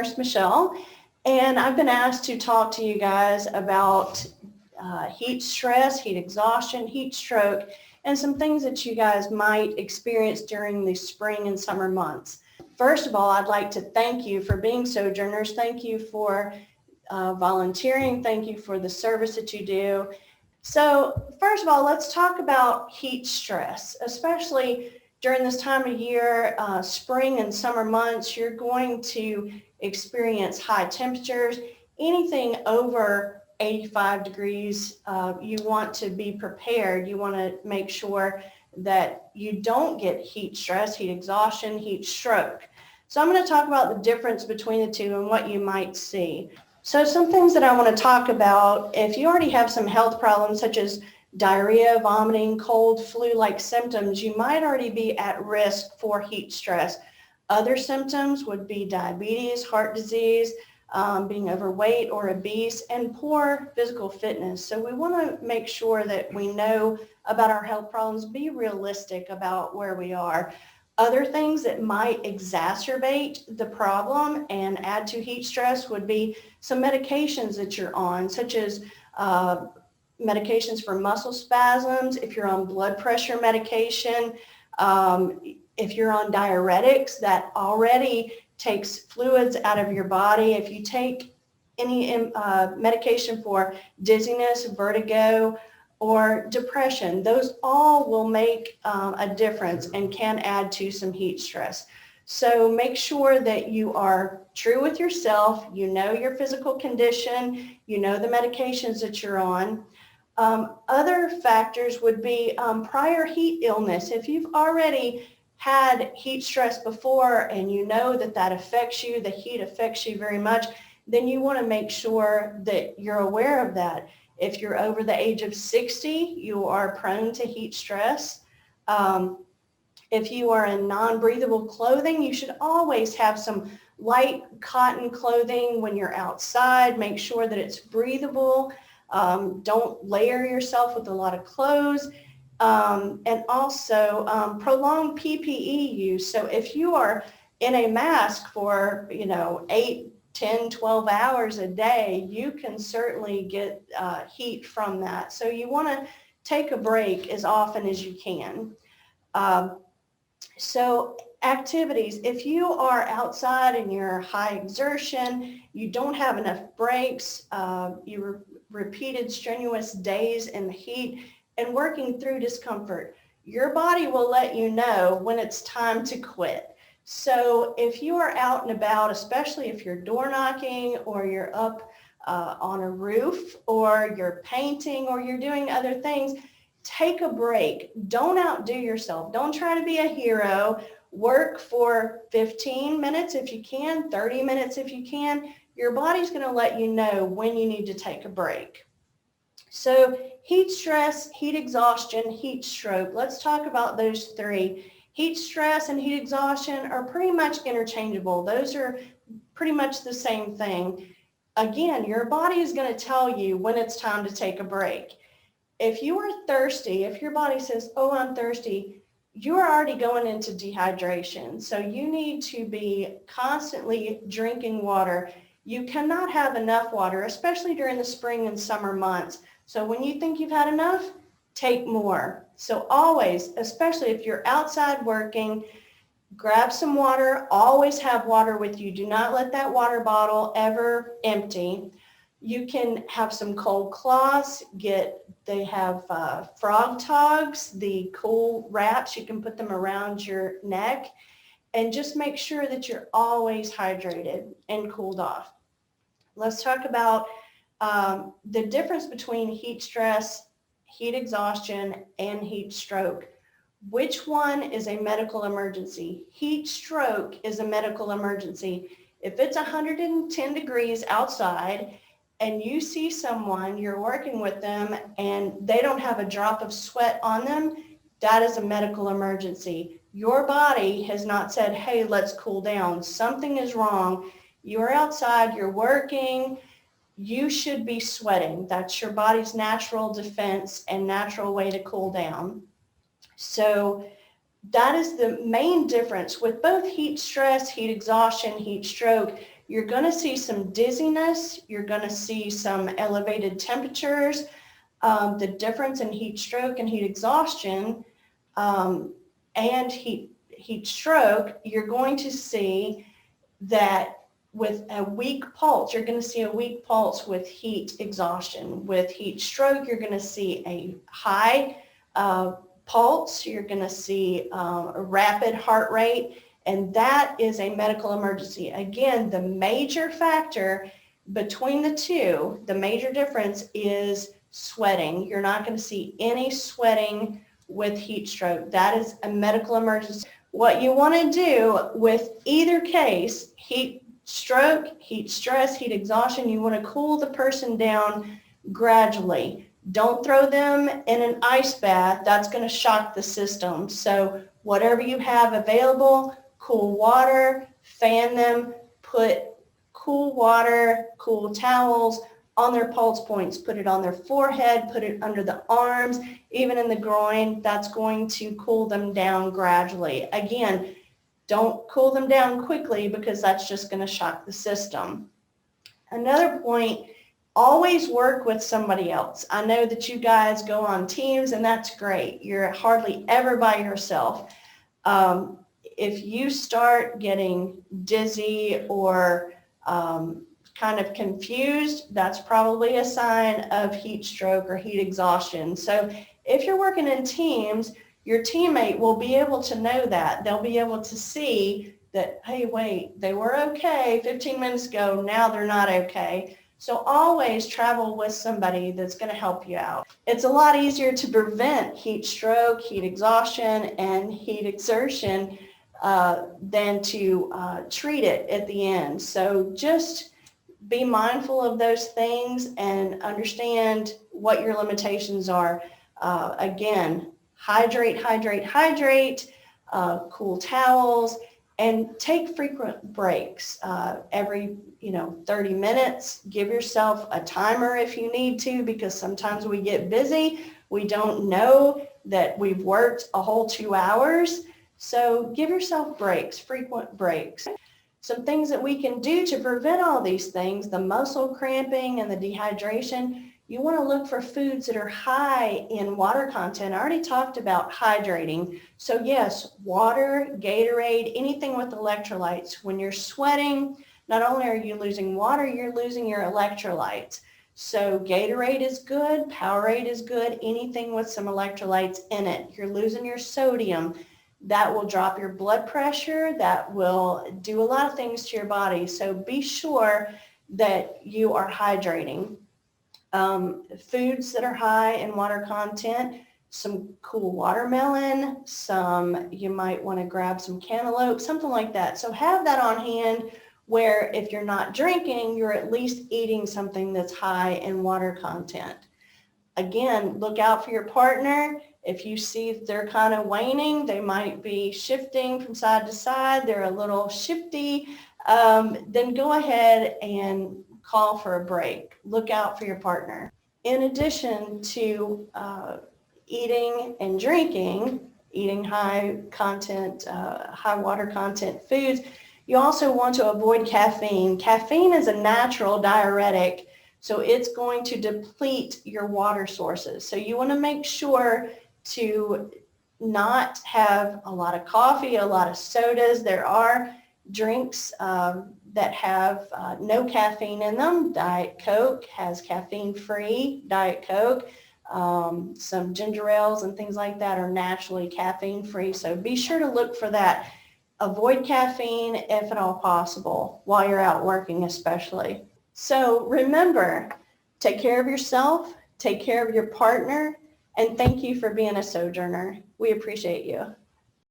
Nurse Michelle, and I've been asked to talk to you guys about heat stress, heat exhaustion, heat stroke, and some things that you guys might experience during the spring and summer months. First of all, I'd like to thank you for being sojourners. Thank you for volunteering. Thank you for the service that you do. So first of all, let's talk about heat stress, especially during this time of year, spring and summer months. You're going to experience high temperatures. Anything over 85 degrees, you want to be prepared. You want to make sure that you don't get heat stress, heat exhaustion, heat stroke. So I'm going to talk about the difference between the two and what you might see. So some things that I want to talk about, if you already have some health problems such as diarrhea, vomiting, cold, flu-like symptoms, you might already be at risk for heat stress. Other symptoms would be diabetes, heart disease, being overweight or obese, and poor physical fitness. So we want to make sure that we know about our health problems, be realistic about where we are. Other things that might exacerbate the problem and add to heat stress would be some medications that you're on, such as medications for muscle spasms, if you're on blood pressure medication, if you're on diuretics that already takes fluids out of your body, if you take any medication for dizziness, vertigo, or depression, those all will make a difference and can add to some heat stress. So make sure that you are true with yourself, you know your physical condition, you know the medications that you're on. Other factors would be prior heat illness. If you've already had heat stress before and you know that that affects you, the heat affects you very much, then you want to make sure that you're aware of that. If you're over the age of 60, you are prone to heat stress. If you are in non-breathable clothing, you should always have some light cotton clothing when you're outside. Make sure that it's breathable. Don't layer yourself with a lot of clothes. And also prolonged PPE use. So if you are in a mask for, 8, 10, 12 hours a day, you can certainly get heat from that. So you want to take a break as often as you can. So activities, if you are outside and you're high exertion, you don't have enough breaks, you repeated strenuous days in the heat and working through discomfort, your body will let you know when it's time to quit. So if you are out and about, especially if you're door knocking or you're up on a roof or you're painting or you're doing other things, take a break. Don't outdo yourself. Don't try to be a hero. Work for 15 minutes if you can, 30 minutes if you can. Your body's going to let you know when you need to take a break. So heat stress, heat exhaustion, heat stroke. Let's talk about those three. Heat stress and heat exhaustion are pretty much interchangeable. Those are pretty much the same thing. Again, your body is going to tell you when it's time to take a break. If you are thirsty, if your body says, oh, I'm thirsty, you are already going into dehydration. So you need to be constantly drinking water. You cannot have enough water, especially during the spring and summer months. So when you think you've had enough, take more. So always, especially if you're outside working, grab some water. Always have water with you. Do not let that water bottle ever empty. You can have some cold cloths. They have frog togs, the cool wraps. You can put them around your neck and just make sure that you're always hydrated and cooled off. Let's talk about the difference between heat stress, heat exhaustion, and heat stroke. Which one is a medical emergency? Heat stroke is a medical emergency. If it's 110 degrees outside and you see someone, you're working with them, and they don't have a drop of sweat on them, that is a medical emergency. Your body has not said, hey, let's cool down. Something is wrong. You're outside, you're working, you should be sweating. That's your body's natural defense and natural way to cool down. So that is the main difference with both heat stress, heat exhaustion, heat stroke. you're going to see some dizziness. You're going to see some elevated temperatures. The difference in heat stroke and heat exhaustion and heat stroke, you're going to see that with a weak pulse, you're going to see a weak pulse with heat exhaustion. With heat stroke, you're going to see a high pulse. You're going to see a rapid heart rate, and that is a medical emergency. Again, the major factor between the two, the major difference is sweating. You're not going to see any sweating with heat stroke. That is a medical emergency. What you want to do with either case, heat stroke, heat stress, heat exhaustion, you want to cool the person down gradually. Don't throw them in an ice bath. That's going to shock the system. So whatever you have available, cool water, fan them, put cool water, cool towels on their pulse points, put it on their forehead, put it under the arms, even in the groin. That's going to cool them down gradually. Again, don't cool them down quickly because that's just going to shock the system. Another point, always work with somebody else. I know that you guys go on teams and that's great. You're hardly ever by yourself. If you start getting dizzy or kind of confused, that's probably a sign of heat stroke or heat exhaustion. So if you're working in teams, your teammate will be able to know that. They'll be able to see that, hey, wait, they were okay 15 minutes ago, now they're not okay. So always travel with somebody that's going to help you out. It's a lot easier to prevent heat stroke, heat exhaustion, and heat exertion than to treat it at the end. So just be mindful of those things and understand what your limitations are. Again, hydrate, cool towels, and take frequent breaks. Every 30 minutes, give yourself a timer if you need to, because sometimes we get busy. We don't know that we've worked a whole 2 hours. So give yourself breaks, frequent breaks. Some things that we can do to prevent all these things, the muscle cramping and the dehydration, you want to look for foods that are high in water content. I already talked about hydrating. So yes, water, Gatorade, anything with electrolytes. When you're sweating, not only are you losing water, you're losing your electrolytes. So Gatorade is good, Powerade is good, anything with some electrolytes in it. You're losing your sodium. That will drop your blood pressure. That will do a lot of things to your body. So be sure that you are hydrating. Foods that are high in water content, some cool watermelon, you might want to grab some cantaloupe, something like that. So have that on hand where if you're not drinking, you're at least eating something that's high in water content. Again, look out for your partner. If you see they're kind of waning, they might be shifting from side to side, they're a little shifty, then go ahead and call for a break. Look out for your partner. In addition to eating and drinking, eating high water content foods, you also want to avoid caffeine. Caffeine is a natural diuretic, so it's going to deplete your water sources. So you want to make sure to not have a lot of coffee, a lot of sodas. There are drinks that have no caffeine in them. Diet Coke has caffeine-free Diet Coke. Some ginger ales and things like that are naturally caffeine-free. So be sure to look for that. Avoid caffeine if at all possible while you're out working especially. So remember, take care of yourself, take care of your partner, and thank you for being a Sojourner. We appreciate you.